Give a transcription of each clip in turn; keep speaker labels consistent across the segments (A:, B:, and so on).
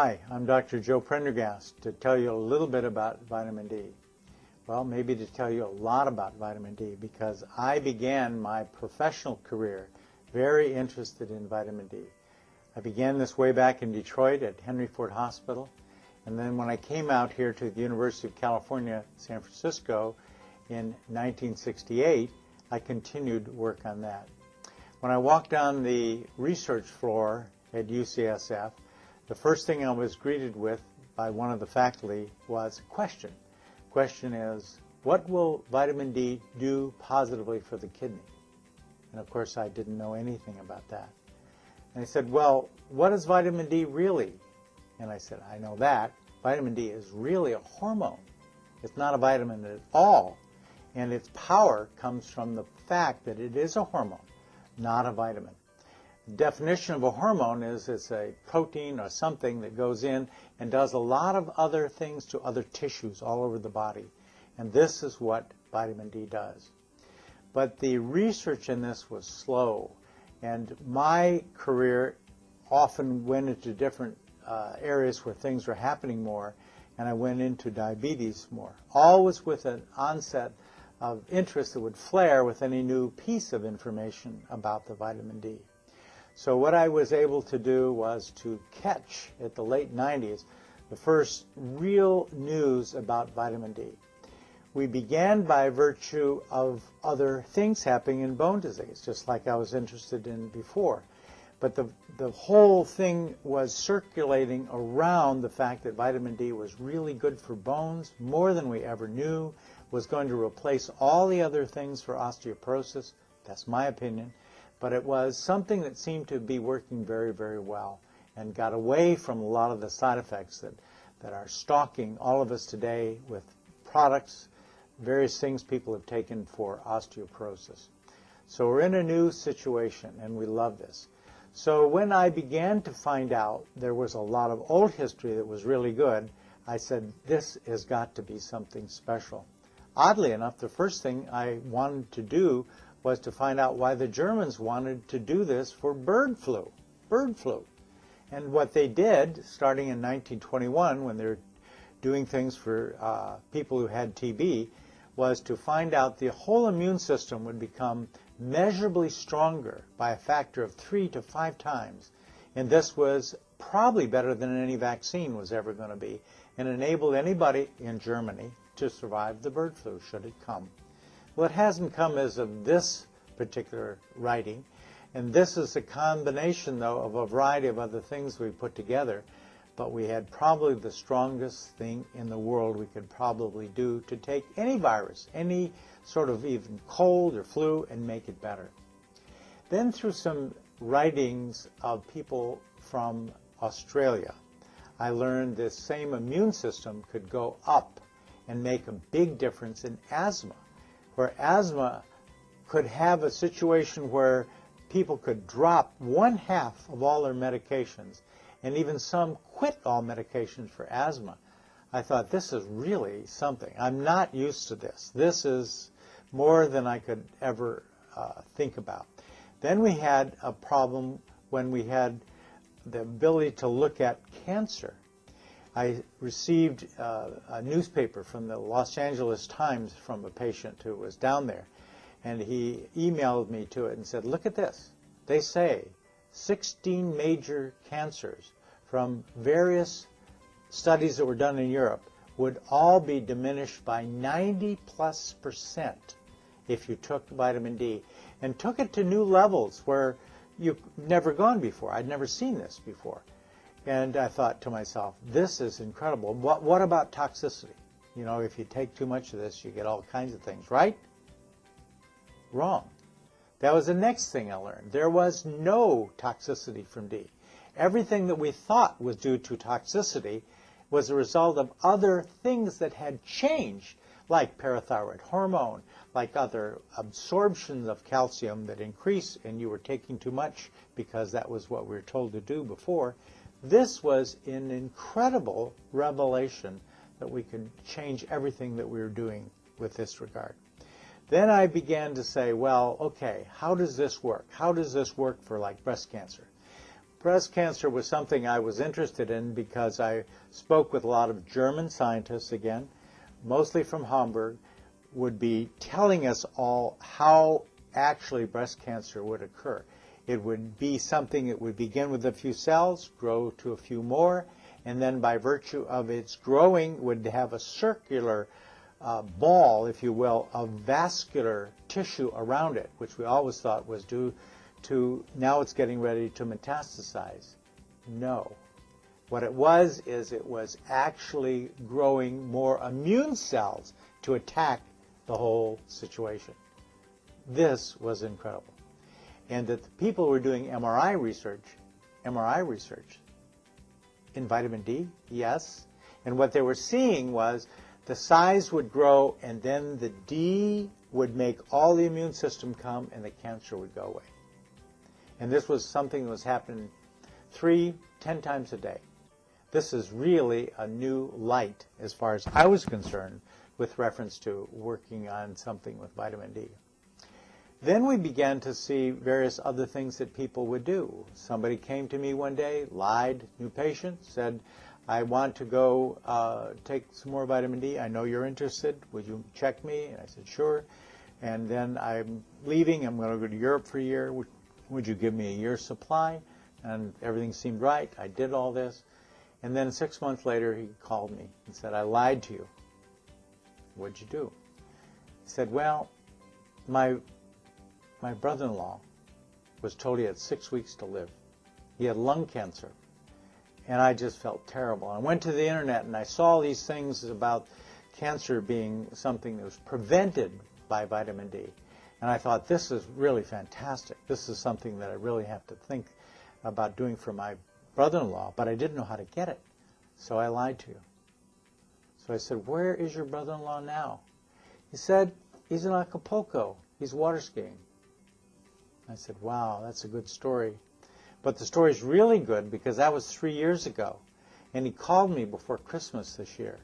A: Hi, I'm Dr. Joe Prendergast to tell you a little bit about vitamin D. Well, maybe to tell you a lot about vitamin D because I began my professional career very interested in vitamin D. I began this way back in Detroit at Henry Ford Hospital, and then when I came out here to the University of California, San Francisco in 1968, I continued work on that. When I walked down the research floor at UCSF, the first thing I was greeted with by one of the faculty was a question. The question is, what will vitamin D do positively for the kidney? And of course, I didn't know anything about that. And he said, well, what is vitamin D really? And I said, I know that. Vitamin D is really a hormone. It's not a vitamin at all. And its power comes from the fact that it is a hormone, not a vitamin. The definition of a hormone is it's a protein or something that goes in and does a lot of other things to other tissues all over the body. And this is what vitamin D does. But the research in this was slow. And my career often went into different areas where things were happening more. And I went into diabetes more, always with an onset of interest that would flare with any new piece of information about the vitamin D. So what I was able to do was to catch, at the late 90s, the first real news about vitamin D. We began by virtue of other things happening in bone disease, just like I was interested in before. But the whole thing was circulating around the fact that vitamin D was really good for bones, more than we ever knew, was going to replace all the other things for osteoporosis. That's my opinion. But it was something that seemed to be working very, very well and got away from a lot of the side effects that are stalking all of us today with products, various things people have taken for osteoporosis. So we're in a new situation, and we love this. So when I began to find out there was a lot of old history that was really good, I said, this has got to be something special. Oddly enough, the first thing I wanted to do was to find out why the Germans wanted to do this for bird flu. And what they did, starting in 1921, when they were doing things for people who had TB, was to find out the whole immune system would become measurably stronger by a factor of 3 to 5 times. And this was probably better than any vaccine was ever going to be, and enabled anybody in Germany to survive the bird flu, should it come. Well, it hasn't come as of this particular writing, and this is a combination, though, of a variety of other things we put together, but we had probably the strongest thing in the world we could probably do to take any virus, any sort of even cold or flu, and make it better. Then through some writings of people from Australia, I learned this same immune system could go up and make a big difference in asthma, where asthma could have a situation where people could drop 1/2 of all their medications, and even some quit all medications for asthma. I thought, this is really something. I'm not used to this. This is more than I could ever think about. Then we had a problem when we had the ability to look at cancer. I received a newspaper from the Los Angeles Times from a patient who was down there, and he emailed me to it and said, look at this. They say 16 major cancers from various studies that were done in Europe would all be diminished by 90+% if you took vitamin D, and took it to new levels where you've never gone before. I'd never seen this before. And I thought to myself, this is incredible. What about toxicity? You know, if you take too much of this, you get all kinds of things, right? Wrong. That was the next thing I learned. There was no toxicity from D. Everything that we thought was due to toxicity was a result of other things that had changed, like parathyroid hormone, like other absorptions of calcium that increase, and you were taking too much because that was what we were told to do before. This was an incredible revelation that we could change everything that we were doing with this regard. Then I began to say, well, okay, how does this work? How does this work for like breast cancer? breast cancer was something I was interested in because I spoke with a lot of German scientists, again, mostly from Hamburg, would be telling us all how actually breast cancer would occur. It would be something that would begin with a few cells, grow to a few more, and then by virtue of its growing would have a circular ball, if you will, of vascular tissue around it, which we always thought was due to now it's getting ready to metastasize. No. What it was is it was actually growing more immune cells to attack the whole situation. This was incredible. And that the people were doing MRI research in vitamin D, yes. And what they were seeing was the size would grow and then the D would make all the immune system come and the cancer would go away. And this was something that was happening 10 times a day. This is really a new light as far as I was concerned with reference to working on something with vitamin D. Then we began to see various other things that people would do. Somebody came to me one day, lied, new patient, said, I want to go take some more vitamin D. I know you're interested. Would you check me? And I said, sure. And then I'm leaving. I'm going to go to Europe for a year. Would you give me a year's supply? And everything seemed right. I did all this. And then 6 months later, he called me and said, I lied to you. What'd you do? He said, well, my brother-in-law was told he had 6 weeks to live. He had lung cancer. And I just felt terrible. I went to the internet and I saw these things about cancer being something that was prevented by vitamin D. And I thought, this is really fantastic. This is something that I really have to think about doing for my brother-in-law, but I didn't know how to get it. So I lied to you. So I said, where is your brother-in-law now? He said, he's in Acapulco. He's water skiing. I said, wow, that's a good story. But the story's really good because that was 3 years ago. And he called me before Christmas this year.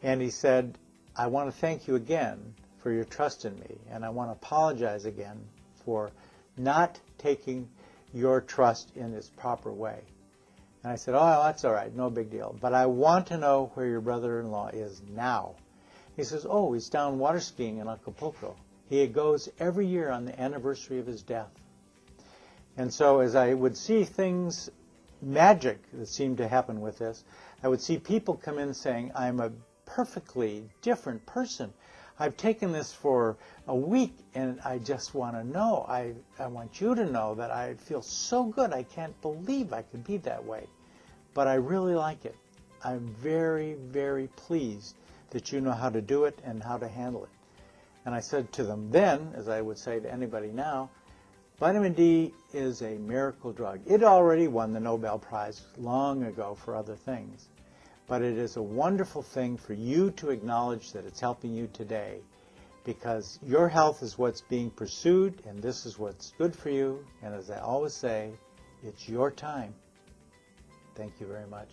A: And he said, I want to thank you again for your trust in me. And I want to apologize again for not taking your trust in its proper way. And I said, oh, that's all right, no big deal. But I want to know where your brother-in-law is now. He says, oh, he's down water skiing in Acapulco. He goes every year on the anniversary of his death. And so as I would see things, magic that seemed to happen with this, I would see people come in saying, I'm a perfectly different person. I've taken this for a week and I just want to know. I want you to know that I feel so good. I can't believe I could be that way. But I really like it. I'm very, very pleased that you know how to do it and how to handle it. And I said to them then, as I would say to anybody now, vitamin D is a miracle drug. It already won the Nobel Prize long ago for other things. But it is a wonderful thing for you to acknowledge that it's helping you today, because your health is what's being pursued and this is what's good for you. And as I always say, it's your time. Thank you very much.